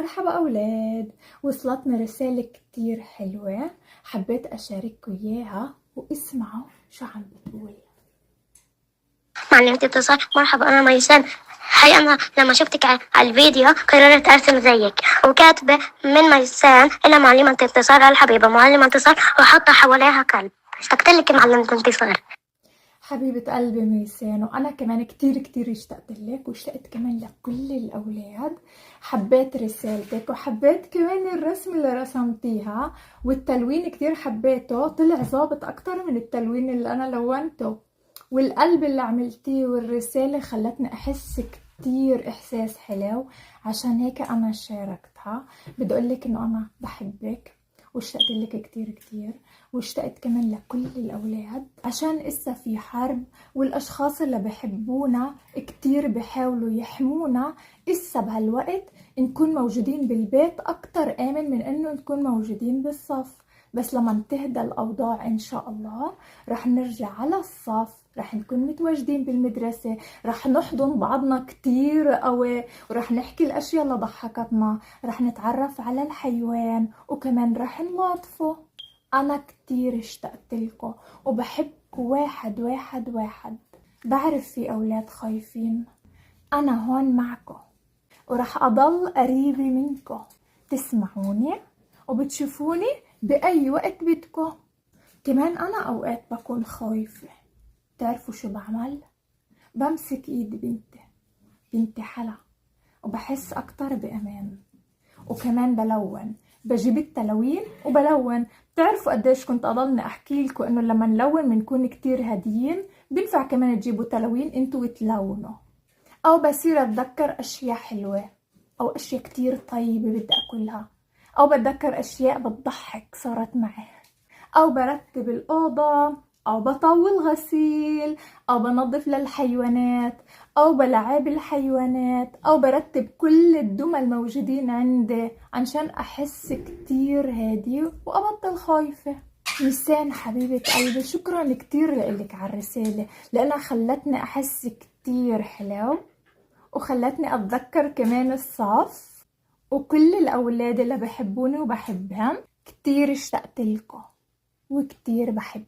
مرحبا أولاد. وصلتنا رسالة كتير حلوة، حبيت أشارككم إياها واسمعوا شو عم بتقول. معلمتي اتصال. مرحبا، أنا ميسان. حقيقة أنا لما شفتك على الفيديو قررت أرسم زيك، وكاتبة من ميسان إلى معلمة انتصار الحبيبة معلمة انتصار، وحاطة حواليها كلب. اشتقت لك معلمة انتصار. حبيبة قلبي ميسان، وأنا كمان كتير اشتقت لك، واشتقت كمان لكل الأولاد. حبيت رسالتك وحبيت كمان الرسم اللي رسمتيها، والتلوين كتير حبيته، طلع ظابط أكتر من التلوين اللي أنا لونته. والقلب اللي عملتيه والرسالة خلتني أحس كتير إحساس حلو، عشان هيك أنا شاركتها. بدي أقولك إنه أنا بحبك واشتقت لك كتير، واشتقت كمان لكل الأولاد، عشان إسا في حرب والأشخاص اللي بحبونا كتير بحاولوا يحمونا. إسا بهالوقت نكون موجودين بالبيت أكتر آمن من إنه نكون موجودين بالصف. بس لما تهدى الأوضاع إن شاء الله رح نرجع على الصف، رح نكون متواجدين بالمدرسة، رح نحضن بعضنا كتير قوي، ورح نحكي الأشياء اللي ضحكتنا، رح نتعرف على الحيوان، وكمان رح نلاطفه. أنا كتير اشتقت لكم وبحبكم واحد واحد واحد. بعرف في أولاد خايفين، أنا هون معكم ورح أضل قريبة منكم، تسمعوني وبتشوفوني بأي وقت بدكم. كمان أنا أوقات بكون خايفة، تعرفوا شو بعمل؟ بمسك إيد بنتي حلا، وبحس أكتر بأمان. وكمان بلون، بجيب التلوين وبلون. بتعرفوا قديش كنت أضلني أحكي لكم إنه لما نلون بنكون كتير هاديين. بينفع كمان تجيبوا تلوين انتوا وتلونوا. أو بصير أتذكر أشياء حلوة، أو أشياء كتير طيبة بدي أكلها، أو بتذكر أشياء بتضحك صارت معي، أو برتب الأوضة، أو بطول غسيل، أو بنظف للحيوانات، أو بلعب الحيوانات، أو برتب كل الدمى الموجودين عندي عشان أحس كتير هادي وأبطل خايفة. ميسان حبيبة قلبي، شكرا كتير لإلك على الرسالة، لأنها خلتني أحس كتير حلو، وخلتني أتذكر كمان الصف وكل الأولاد اللي بحبوني وبحبهم. كتير اشتقت لكم وكتير بحب